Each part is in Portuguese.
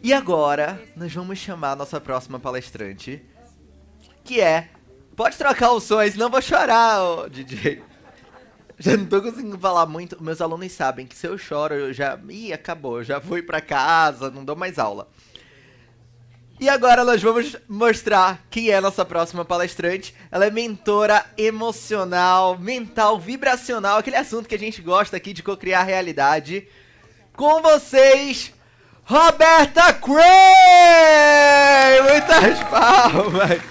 E agora, nós vamos chamar a nossa próxima palestrante, que é... Pode trocar os sons, não vou chorar, ô, DJ. Já não tô conseguindo falar muito. Meus alunos sabem que se eu choro, eu já... Ih, acabou, eu já vou ir pra casa, não dou mais aula. E agora nós vamos mostrar quem é a nossa próxima palestrante. Ela é mentora emocional, mental, vibracional, aquele assunto que a gente gosta aqui de cocriar realidade. Com vocês, Roberta Cray! Muitas palmas!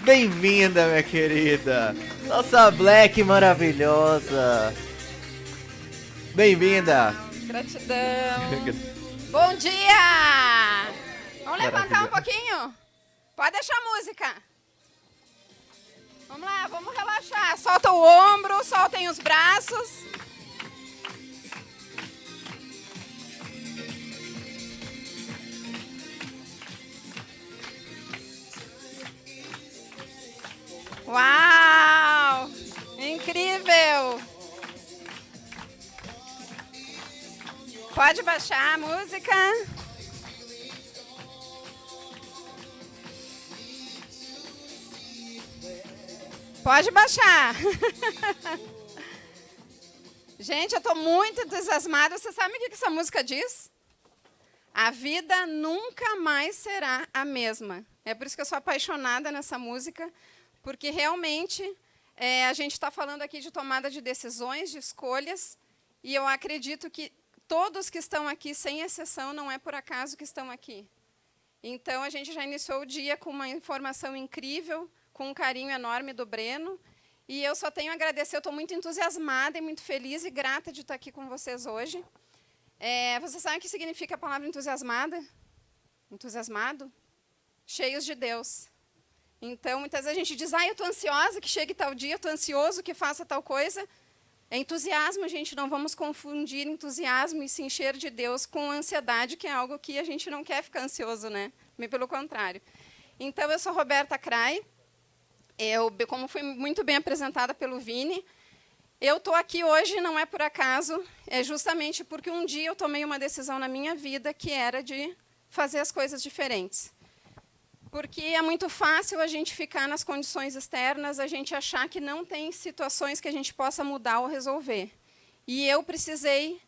Bem-vinda, minha querida! Nossa Black maravilhosa! Bem-vinda! Gratidão! Bom dia! Vamos levantar um pouquinho? Pode deixar a música. Vamos lá, vamos relaxar. Solta o ombro, soltem os braços. Uau! Incrível! Pode baixar a música. Pode baixar. Gente, eu estou muito entusiasmada. Você sabe o que essa música diz? A vida nunca mais será a mesma. É por isso que eu sou apaixonada nessa música, porque realmente a gente está falando aqui de tomada de decisões, de escolhas, e eu acredito que todos que estão aqui, sem exceção, não é por acaso que estão aqui. Então, a gente já iniciou o dia com uma informação incrível, com um carinho enorme do Breno, e eu só tenho a agradecer, eu estou muito entusiasmada e muito feliz e grata de estar aqui com vocês hoje. Você sabe o que significa a palavra entusiasmada? Entusiasmado? Cheios de Deus. Então, muitas vezes a gente diz, eu estou ansiosa que chegue tal dia, eu estou ansioso que faça tal coisa. É entusiasmo, gente, não vamos confundir entusiasmo e se encher de Deus com ansiedade, que é algo que a gente não quer ficar ansioso, né? Bem pelo contrário. Então, eu sou Roberta Cray. Como fui muito bem apresentada pelo Vini, eu estou aqui hoje, não é por acaso, é justamente porque um dia eu tomei uma decisão na minha vida que era de fazer as coisas diferentes. Porque é muito fácil a gente ficar nas condições externas, a gente achar que não tem situações que a gente possa mudar ou resolver. E eu precisei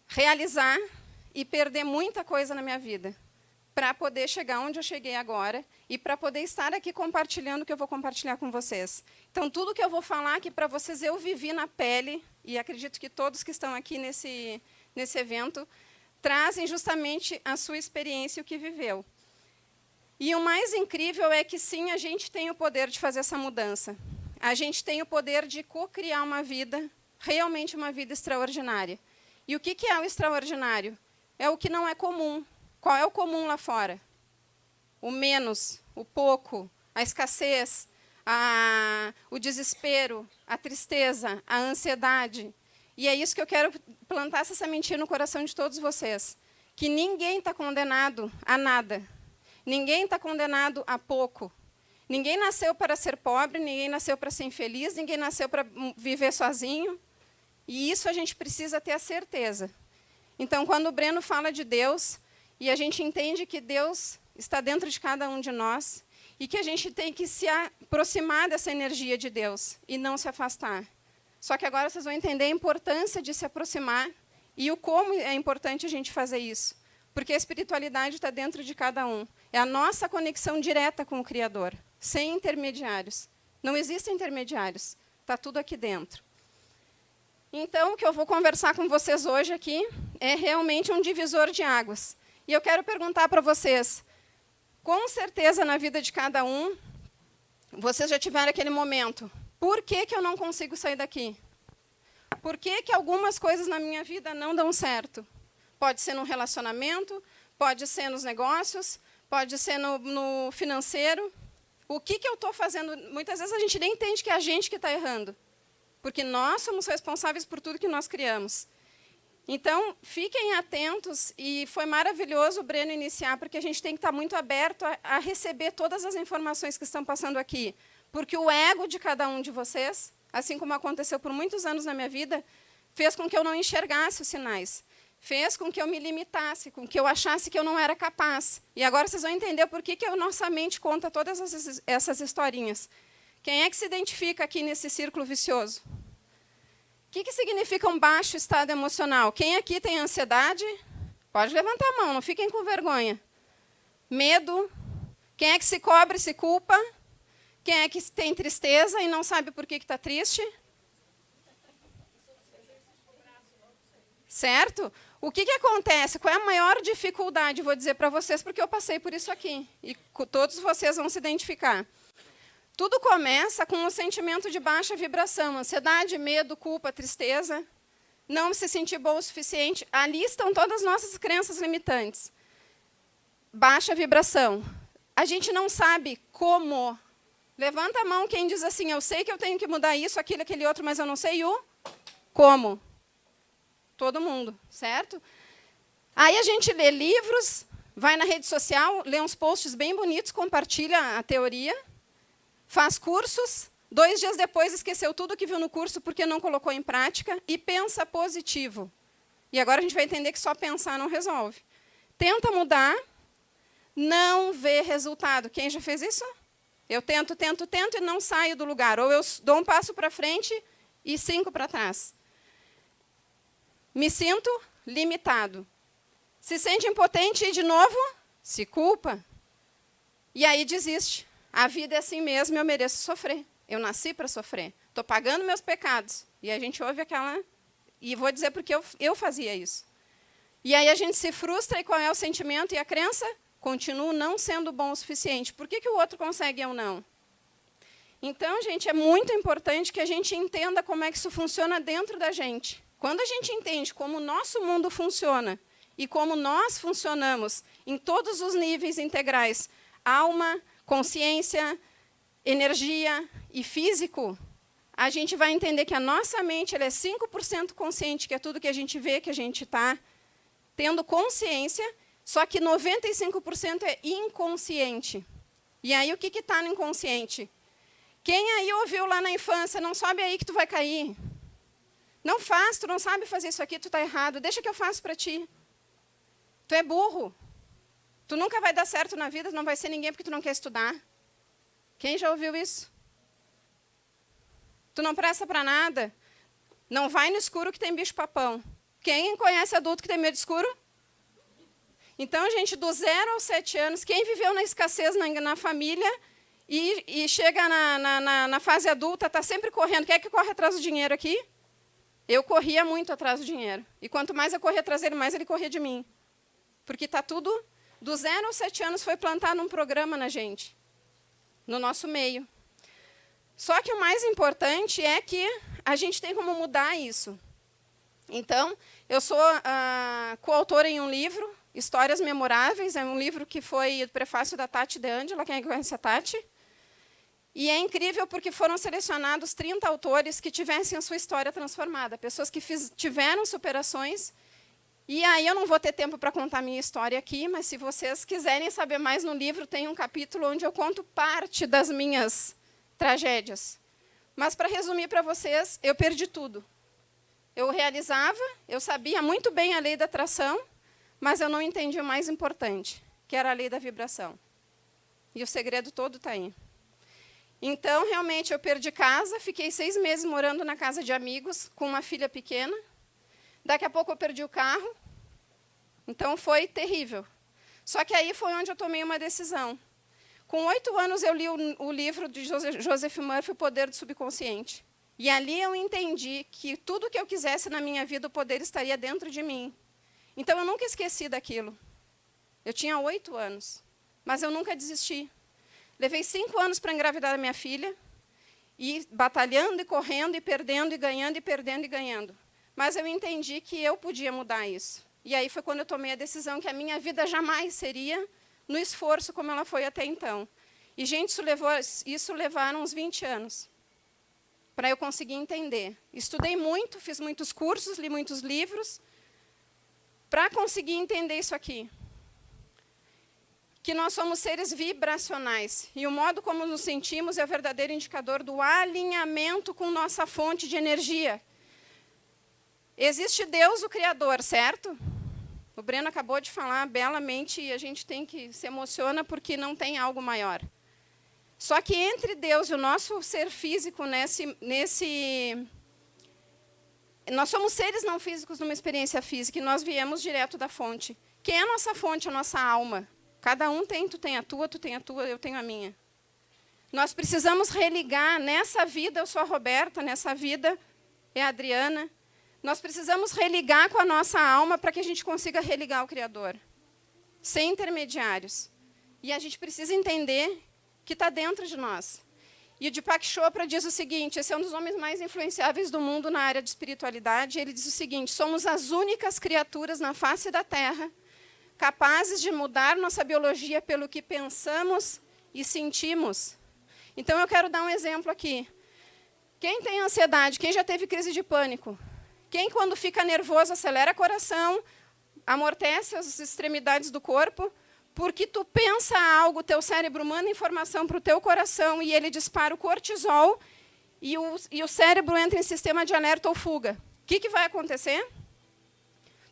realizar e perder muita coisa na minha vida para poder chegar onde eu cheguei agora e para poder estar aqui compartilhando o que eu vou compartilhar com vocês. Então, tudo que eu vou falar aqui para vocês, eu vivi na pele, e acredito que todos que estão aqui nesse evento trazem justamente a sua experiência e o que viveu. E o mais incrível é que, sim, a gente tem o poder de fazer essa mudança. A gente tem o poder de co-criar uma vida, realmente uma vida extraordinária. E o que é o extraordinário? É o que não é comum. Qual é o comum lá fora? O menos, o pouco, a escassez, o desespero, a tristeza, a ansiedade. E é isso que eu quero plantar essa sementinha no coração de todos vocês. Que ninguém está condenado a nada. Ninguém está condenado a pouco. Ninguém nasceu para ser pobre, ninguém nasceu para ser infeliz, ninguém nasceu para viver sozinho. E isso a gente precisa ter a certeza. Então, quando o Breno fala de Deus, e a gente entende que Deus está dentro de cada um de nós, e que a gente tem que se aproximar dessa energia de Deus, e não se afastar. Só que agora vocês vão entender a importância de se aproximar, e o como é importante a gente fazer isso. Porque a espiritualidade está dentro de cada um. É a nossa conexão direta com o Criador, sem intermediários. Não existem intermediários, está tudo aqui dentro. Então, o que eu vou conversar com vocês hoje aqui é realmente um divisor de águas. E eu quero perguntar para vocês, com certeza na vida de cada um, vocês já tiveram aquele momento, por que eu não consigo sair daqui? Por que algumas coisas na minha vida não dão certo? Pode ser no relacionamento, pode ser nos negócios, pode ser no financeiro. O que eu estou fazendo? Muitas vezes a gente nem entende que é a gente que está errando, porque nós somos responsáveis por tudo que nós criamos. Então, fiquem atentos, e foi maravilhoso o Breno iniciar, porque a gente tem que estar muito aberto a receber todas as informações que estão passando aqui, porque o ego de cada um de vocês, assim como aconteceu por muitos anos na minha vida, fez com que eu não enxergasse os sinais, fez com que eu me limitasse, com que eu achasse que eu não era capaz. E agora vocês vão entender por que a nossa mente conta todas essas historinhas. Quem é que se identifica aqui nesse círculo vicioso? O que significa um baixo estado emocional? Quem aqui tem ansiedade? Pode levantar a mão, não fiquem com vergonha. Medo. Quem é que se cobre e se culpa? Quem é que tem tristeza e não sabe por que está triste? Certo? O que acontece? Qual é a maior dificuldade? Vou dizer para vocês, porque eu passei por isso aqui. E todos vocês vão se identificar. Tudo começa com um sentimento de baixa vibração. Ansiedade, medo, culpa, tristeza. Não se sentir bom o suficiente. Ali estão todas as nossas crenças limitantes. Baixa vibração. A gente não sabe como. Levanta a mão quem diz assim, eu sei que eu tenho que mudar isso, aquilo, aquele outro, mas eu não sei o como. Todo mundo, certo? Aí a gente lê livros, vai na rede social, lê uns posts bem bonitos, compartilha a teoria, faz cursos, 2 dias depois esqueceu tudo que viu no curso porque não colocou em prática e pensa positivo. E agora a gente vai entender que só pensar não resolve. Tenta mudar, não vê resultado. Quem já fez isso? Eu tento e não saio do lugar. Ou eu dou um passo para frente e 5 para trás. Me sinto limitado. Se sente impotente e, de novo, se culpa. E aí desiste. A vida é assim mesmo, eu mereço sofrer. Eu nasci para sofrer. Estou pagando meus pecados. E a gente ouve aquela... E vou dizer porque eu fazia isso. E aí a gente se frustra, e qual é o sentimento e a crença? Continuo não sendo bom o suficiente. Por que o outro consegue e eu não? Então, gente, é muito importante que a gente entenda como é que isso funciona dentro da gente. Quando a gente entende como o nosso mundo funciona e como nós funcionamos em todos os níveis integrais, alma, consciência, energia e físico, a gente vai entender que a nossa mente ela é 5% consciente, que é tudo que a gente vê, que a gente está tendo consciência, só que 95% é inconsciente. E aí, o que está no inconsciente? Quem aí ouviu lá na infância, não sobe aí que tu vai cair. Não faz, tu não sabe fazer isso aqui, tu está errado. Deixa que eu faço para ti. Tu é burro. Tu nunca vai dar certo na vida, tu não vai ser ninguém porque tu não quer estudar. Quem já ouviu isso? Tu não presta para nada. Não vai no escuro que tem bicho-papão. Quem conhece adulto que tem medo de escuro? Então, gente, do 0 aos 7 anos, quem viveu na escassez na família e chega na fase adulta, está sempre correndo. Quem é que corre atrás do dinheiro aqui? Eu corria muito atrás do dinheiro. E quanto mais eu corria atrás dele, mais ele corria de mim. Porque está tudo... Do 0 aos 7 anos foi plantado um programa na gente. No nosso meio. Só que o mais importante é que a gente tem como mudar isso. Então, eu sou coautora em um livro, Histórias Memoráveis. É um livro que foi o prefácio da Tati De Angela. Quem é que conhece a Tati? E é incrível porque foram selecionados 30 autores que tivessem a sua história transformada. Pessoas que tiveram superações. E aí eu não vou ter tempo para contar a minha história aqui, mas se vocês quiserem saber mais no livro, tem um capítulo onde eu conto parte das minhas tragédias. Mas, para resumir para vocês, eu perdi tudo. Eu realizava, eu sabia muito bem a lei da atração, mas eu não entendi o mais importante, que era a lei da vibração. E o segredo todo está aí. Então, realmente, eu perdi casa, fiquei 6 meses morando na casa de amigos, com uma filha pequena. Daqui a pouco eu perdi o carro. Então, foi terrível. Só que aí foi onde eu tomei uma decisão. Com 8 anos, eu li o livro de Joseph Murphy, O Poder do Subconsciente. E ali eu entendi que tudo que eu quisesse na minha vida, o poder estaria dentro de mim. Então, eu nunca esqueci daquilo. Eu tinha 8 anos, mas eu nunca desisti. Levei 5 anos para engravidar a minha filha, e batalhando, e correndo, e perdendo, e ganhando, e perdendo, e ganhando. Mas eu entendi que eu podia mudar isso. E aí foi quando eu tomei a decisão que a minha vida jamais seria no esforço como ela foi até então. E, gente, isso levaram uns 20 anos para eu conseguir entender. Estudei muito, fiz muitos cursos, li muitos livros, para conseguir entender isso aqui. Que nós somos seres vibracionais. E o modo como nos sentimos é o verdadeiro indicador do alinhamento com nossa fonte de energia. Existe Deus, o Criador, certo? O Breno acabou de falar belamente e a gente tem que se emociona porque não tem algo maior. Só que entre Deus e o nosso ser físico, nós somos seres não físicos numa experiência física e nós viemos direto da fonte. Quem é a nossa fonte, a nossa alma? Cada um tem, tu tem a tua, eu tenho a minha. Nós precisamos religar. Nessa vida eu sou a Roberta, nessa vida é a Adriana. Nós precisamos religar com a nossa alma para que a gente consiga religar o Criador. Sem intermediários. E a gente precisa entender que está dentro de nós. E o Deepak Chopra diz o seguinte, esse é um dos homens mais influenciáveis do mundo na área de espiritualidade, ele diz o seguinte, somos as únicas criaturas na face da Terra capazes de mudar nossa biologia pelo que pensamos e sentimos. Então, eu quero dar um exemplo aqui. Quem tem ansiedade, quem já teve crise de pânico? Quem, quando fica nervoso, acelera o coração, amortece as extremidades do corpo, porque tu pensa algo, teu cérebro manda informação para o teu coração e ele dispara o cortisol e o cérebro entra em sistema de alerta ou fuga. O que vai acontecer?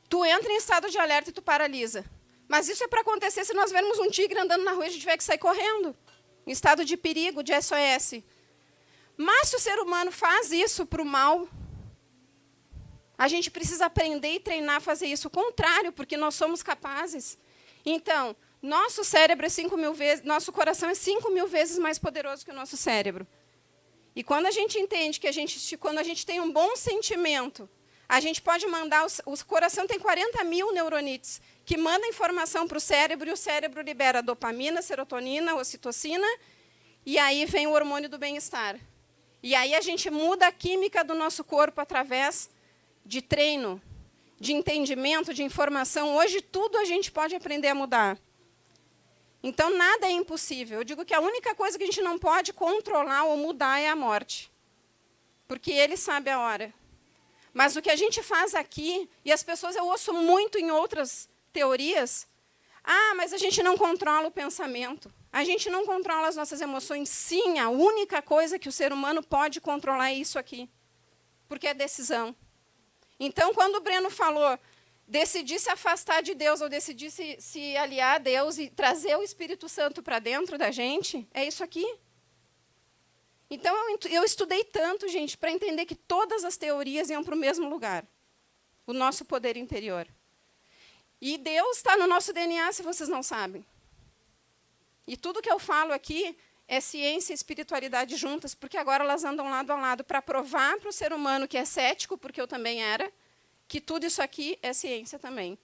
Tu entra em estado de alerta e tu paralisa. Mas isso é para acontecer se nós vermos um tigre andando na rua e a gente tiver que sair correndo. Em estado de perigo, de SOS. Mas se o ser humano faz isso para o mal, a gente precisa aprender e treinar a fazer isso. O contrário, porque nós somos capazes. Então, nosso cérebro é 5.000 vezes, nosso coração é 5.000 vezes mais poderoso que o nosso cérebro. E quando a gente entende que quando a gente tem um bom sentimento, a gente pode mandar, o coração tem 40.000 neurônites, que manda informação para o cérebro, e o cérebro libera dopamina, serotonina, ocitocina, e aí vem o hormônio do bem-estar. E aí a gente muda a química do nosso corpo através de treino, de entendimento, de informação. Hoje tudo a gente pode aprender a mudar. Então nada é impossível. Eu digo que a única coisa que a gente não pode controlar ou mudar é a morte. Porque ele sabe a hora. Mas o que a gente faz aqui, e as pessoas, eu ouço muito em outras teorias, mas a gente não controla o pensamento. A gente não controla as nossas emoções. Sim, a única coisa que o ser humano pode controlar é isso aqui. Porque é decisão. Então, quando o Breno falou, decidir se afastar de Deus ou decidir se aliar a Deus e trazer o Espírito Santo para dentro da gente, é isso aqui. Então, eu estudei tanto, gente, para entender que todas as teorias iam para o mesmo lugar. O nosso poder interior. E Deus está no nosso DNA, se vocês não sabem. E tudo que eu falo aqui é ciência e espiritualidade juntas, porque agora elas andam lado a lado para provar para o ser humano que é cético, porque eu também era, que tudo isso aqui é ciência também.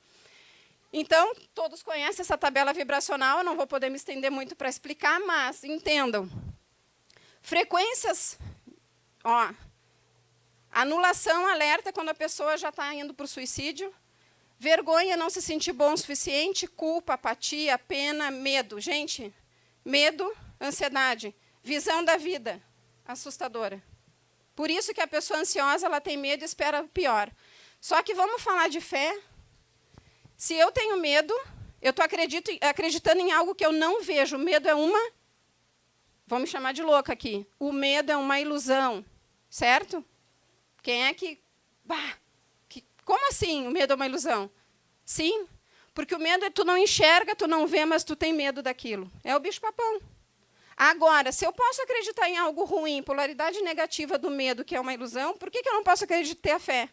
Então, todos conhecem essa tabela vibracional, eu não vou poder me estender muito para explicar, mas entendam. Frequências, anulação, alerta, quando a pessoa já está indo para o suicídio. Vergonha, não se sentir bom o suficiente. Culpa, apatia, pena, medo. Gente, medo, ansiedade. Visão da vida, assustadora. Por isso que a pessoa ansiosa ela tem medo e espera o pior. Só que vamos falar de fé. Se eu tenho medo, eu estou acreditando em algo que eu não vejo. O medo é uma... Vamos chamar de louca aqui. O medo é uma ilusão, certo? Quem é que... Como assim o medo é uma ilusão? Sim, porque o medo é tu não enxerga, tu não vê, mas tu tem medo daquilo. É o bicho-papão. Agora, se eu posso acreditar em algo ruim, polaridade negativa do medo, que é uma ilusão, por que eu não posso acreditar ter a fé?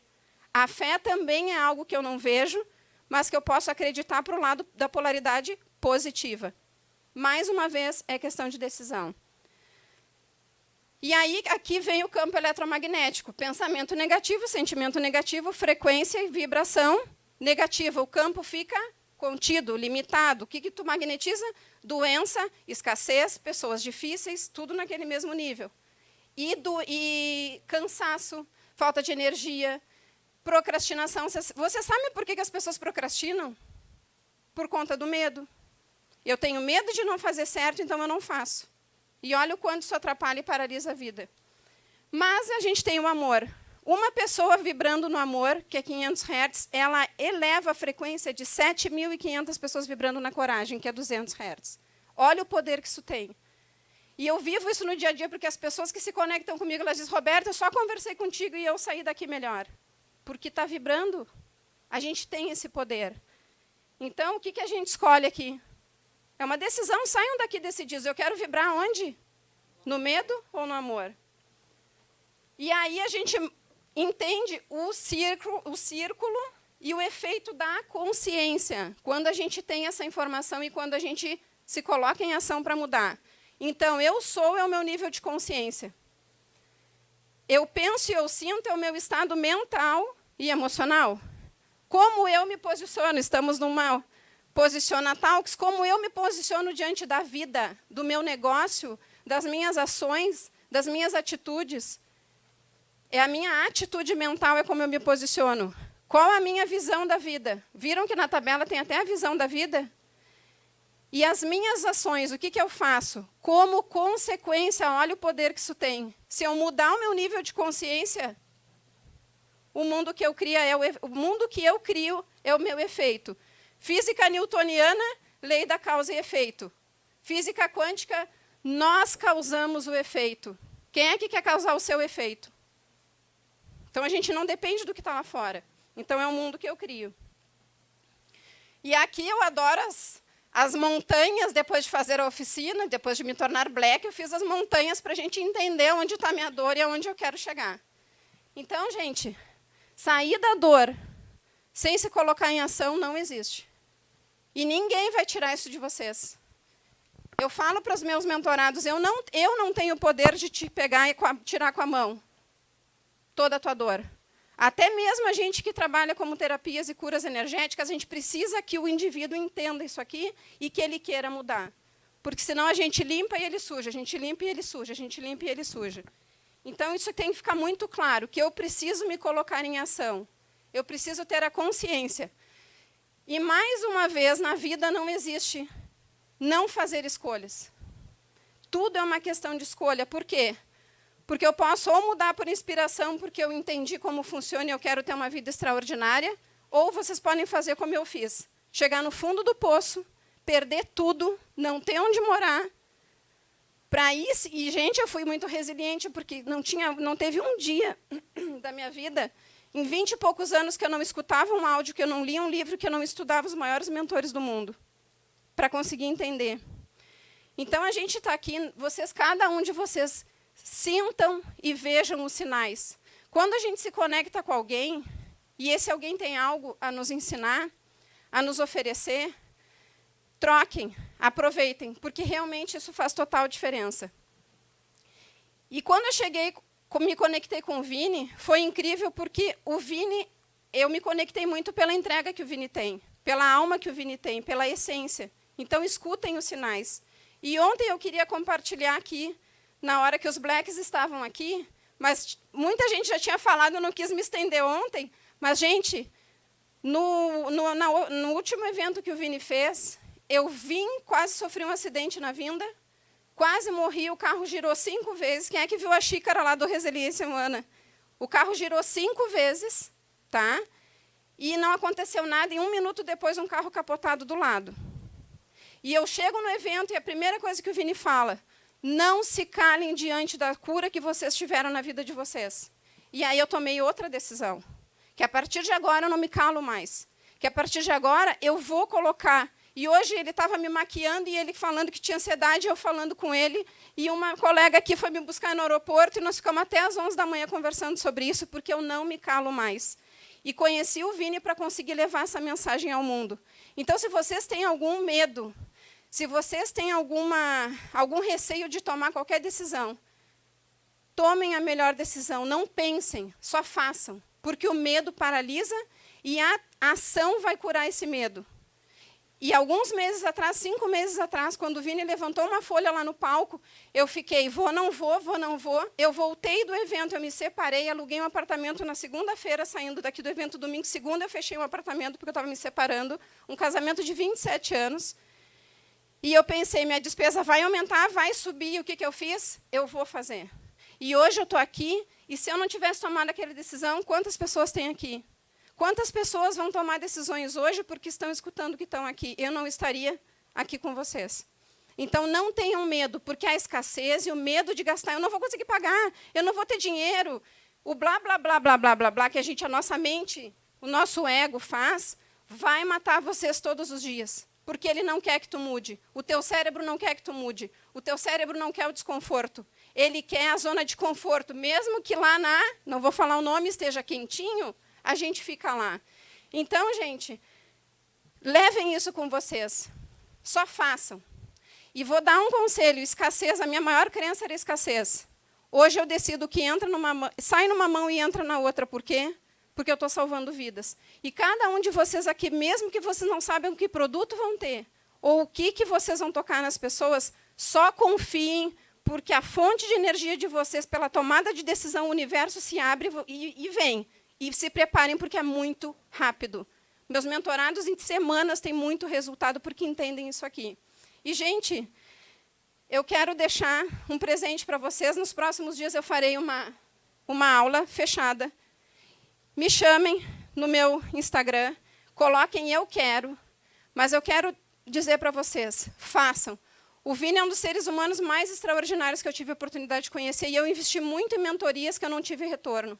A fé também é algo que eu não vejo, mas que eu posso acreditar para o lado da polaridade positiva. Mais uma vez, é questão de decisão. E aí, aqui vem o campo eletromagnético. Pensamento negativo, sentimento negativo, frequência e vibração negativa. O campo fica contido, limitado. O que tu magnetiza? Doença, escassez, pessoas difíceis, tudo naquele mesmo nível. E cansaço, falta de energia, procrastinação. Você sabe por que as pessoas procrastinam? Por conta do medo. Eu tenho medo de não fazer certo, então eu não faço. E olha o quanto isso atrapalha e paralisa a vida. Mas a gente tem o amor. Uma pessoa vibrando no amor, que é 500 Hz, ela eleva a frequência de 7.500 pessoas vibrando na coragem, que é 200 Hz. Olha o poder que isso tem. E eu vivo isso no dia a dia, porque as pessoas que se conectam comigo, elas dizem, Roberta, eu só conversei contigo e eu saí daqui melhor. porque está vibrando. A gente tem esse poder. Então, o que a gente escolhe aqui? É uma decisão, saiam daqui decididos. Eu quero vibrar onde? No medo ou no amor? E aí a gente entende o círculo e o efeito da consciência, quando a gente tem essa informação e quando a gente se coloca em ação para mudar. Então, eu sou é o meu nível de consciência. Eu penso e eu sinto é o meu estado mental e emocional. Como eu me posiciono? Estamos numa Posiciona Talks, como eu me posiciono diante da vida, do meu negócio, das minhas ações, das minhas atitudes. É a minha atitude mental, é como eu me posiciono. Qual a minha visão da vida? Viram que na tabela tem até a visão da vida? E as minhas ações, o que eu faço? Como consequência, olha o poder que isso tem. Se eu mudar o meu nível de consciência, o mundo que eu crio é o meu efeito. Física newtoniana, lei da causa e efeito. Física quântica, nós causamos o efeito. Quem é que quer causar o seu efeito? Então, a gente não depende do que está lá fora. Então, é o mundo que eu crio. E aqui eu adoro as montanhas, depois de fazer a oficina, depois de me tornar black, eu fiz as montanhas para a gente entender onde está a minha dor e aonde eu quero chegar. Então, gente, sair da dor sem se colocar em ação não existe. E ninguém vai tirar isso de vocês. Eu falo para os meus mentorados, eu não tenho o poder de te pegar e tirar com a mão toda a tua dor. Até mesmo a gente que trabalha como terapias e curas energéticas, a gente precisa que o indivíduo entenda isso aqui e que ele queira mudar. Porque senão a gente limpa e ele suja, a gente limpa e ele suja, a gente limpa e ele suja. Então, isso tem que ficar muito claro, que eu preciso me colocar em ação. Eu preciso ter a consciência. E, mais uma vez, na vida não existe não fazer escolhas. Tudo é uma questão de escolha. Por quê? Porque eu posso ou mudar por inspiração, porque eu entendi como funciona e eu quero ter uma vida extraordinária, ou vocês podem fazer como eu fiz. Chegar no fundo do poço, perder tudo, não ter onde morar. Para isso, e, gente, eu fui muito resiliente, porque não teve um dia da minha vida, em 20 e poucos anos, que eu não escutava um áudio, que eu não lia um livro, que eu não estudava os maiores mentores do mundo, para conseguir entender. Então, a gente está aqui, cada um de vocês, sintam e vejam os sinais. Quando a gente se conecta com alguém, e esse alguém tem algo a nos ensinar, a nos oferecer, troquem, aproveitem, porque realmente isso faz total diferença. E quando eu me conectei com o Vini, foi incrível, porque o Vini, eu me conectei muito pela entrega que o Vini tem, pela alma que o Vini tem, pela essência. Então, escutem os sinais. E ontem eu queria compartilhar aqui, na hora que os blacks estavam aqui, mas muita gente já tinha falado, eu não quis me estender ontem, mas, gente, no último evento que o Vini fez, eu quase sofri um acidente na vinda, quase morri, o carro girou 5 vezes. Quem é que viu a xícara lá do Resiliência Humana? O carro girou 5 vezes, tá? E não aconteceu nada, e 1 minuto depois um carro capotado do lado. E eu chego no evento e a primeira coisa que o Vini fala, não se calem diante da cura que vocês tiveram na vida de vocês. E aí eu tomei outra decisão, que a partir de agora eu não me calo mais, que a partir de agora eu vou colocar. E hoje ele estava me maquiando e ele falando que tinha ansiedade, eu falando com ele, e uma colega aqui foi me buscar no aeroporto e nós ficamos até às 11 da manhã conversando sobre isso, porque eu não me calo mais. E conheci o Vini para conseguir levar essa mensagem ao mundo. Então, se vocês têm algum medo, se vocês têm algum receio de tomar qualquer decisão, tomem a melhor decisão, não pensem, só façam, porque o medo paralisa e a ação vai curar esse medo. E alguns meses atrás, 5 meses atrás, quando o Vini levantou uma folha lá no palco, eu fiquei, vou, não vou, vou, não vou. Eu voltei do evento, eu me separei, aluguei um apartamento na segunda-feira, saindo daqui do evento domingo. Segunda, eu fechei um apartamento, porque eu estava me separando, um casamento de 27 anos. E eu pensei, minha despesa vai aumentar, vai subir. E o que eu fiz? Eu vou fazer. E hoje eu estou aqui, e se eu não tivesse tomado aquela decisão, quantas pessoas tem aqui? Quantas pessoas vão tomar decisões hoje porque estão escutando que estão aqui? Eu não estaria aqui com vocês. Então, não tenham medo, porque a escassez e o medo de gastar, eu não vou conseguir pagar, eu não vou ter dinheiro. O blá, blá, blá, blá, blá, blá, blá, que a nossa mente, o nosso ego faz, vai matar vocês todos os dias. Porque ele não quer que tu mude. O teu cérebro não quer que tu mude. O teu cérebro não quer o desconforto. Ele quer a zona de conforto. Mesmo que lá não vou falar o nome, esteja quentinho, a gente fica lá. Então, gente, levem isso com vocês. Só façam. E vou dar um conselho. Escassez, a minha maior crença era escassez. Hoje eu decido que sai numa mão e entra na outra. Por quê? Porque eu estou salvando vidas. E cada um de vocês aqui, mesmo que vocês não saibam que produto vão ter, ou o que vocês vão tocar nas pessoas, só confiem, porque a fonte de energia de vocês, pela tomada de decisão, o universo se abre e vem. E se preparem, porque é muito rápido. Meus mentorados, em semanas, têm muito resultado, porque entendem isso aqui. E, gente, eu quero deixar um presente para vocês. Nos próximos dias eu farei uma aula fechada. Me chamem no meu Instagram, coloquem eu quero, mas eu quero dizer para vocês, façam. O Vini é um dos seres humanos mais extraordinários que eu tive a oportunidade de conhecer, e eu investi muito em mentorias que eu não tive retorno.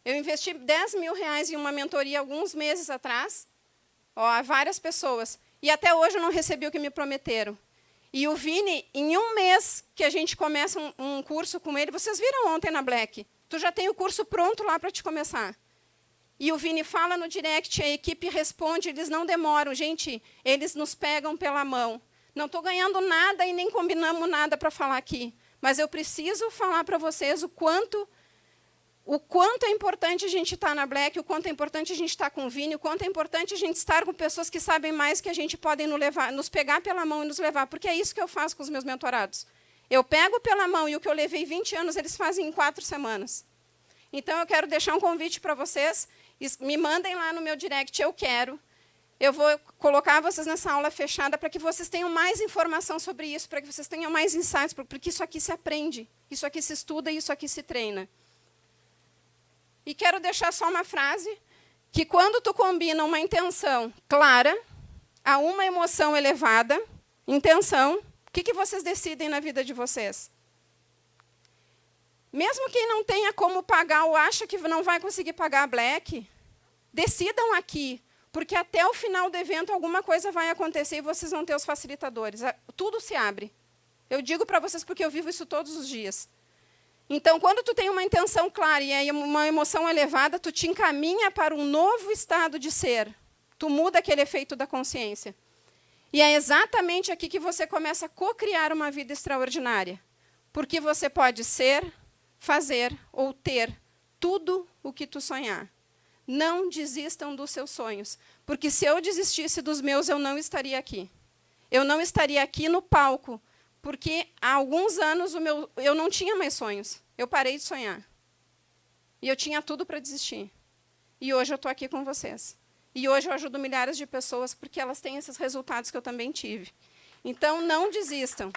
Eu investi 10 mil reais em uma mentoria alguns meses atrás, a várias pessoas, e até hoje eu não recebi o que me prometeram. E o Vini, em um mês que a gente começa um curso com ele, vocês viram ontem na Black, tu já tem o curso pronto lá para te começar. E o Vini fala no direct, a equipe responde, eles não demoram. Gente, eles nos pegam pela mão. Não estou ganhando nada e nem combinamos nada para falar aqui. Mas eu preciso falar para vocês o quanto é importante a gente estar na Black, o quanto é importante a gente estar com o Vini, o quanto é importante a gente estar com pessoas que sabem mais que a gente podem nos pegar pela mão e nos levar. Porque é isso que eu faço com os meus mentorados. Eu pego pela mão e o que eu levei 20 anos, eles fazem em 4 semanas. Então, eu quero deixar um convite para vocês. Me mandem lá no meu direct, eu quero. Eu vou colocar vocês nessa aula fechada para que vocês tenham mais informação sobre isso, para que vocês tenham mais insights, porque isso aqui se aprende, isso aqui se estuda e isso aqui se treina. E quero deixar só uma frase, que quando tu combina uma intenção clara a uma emoção elevada, intenção, o que vocês decidem na vida de vocês? Mesmo quem não tenha como pagar ou acha que não vai conseguir pagar a Black, decidam aqui, porque até o final do evento alguma coisa vai acontecer e vocês vão ter os facilitadores. Tudo se abre. Eu digo para vocês porque eu vivo isso todos os dias. Então, quando tu tem uma intenção clara e uma emoção elevada, tu te encaminha para um novo estado de ser. Tu muda aquele efeito da consciência. E é exatamente aqui que você começa a co-criar uma vida extraordinária. Porque você pode ser, fazer ou ter tudo o que tu sonhar. Não desistam dos seus sonhos. Porque se eu desistisse dos meus, eu não estaria aqui. Eu não estaria aqui no palco. Porque há alguns anos eu não tinha mais sonhos. Eu parei de sonhar. E eu tinha tudo para desistir. E hoje eu estou aqui com vocês. E hoje eu ajudo milhares de pessoas porque elas têm esses resultados que eu também tive. Então, não desistam.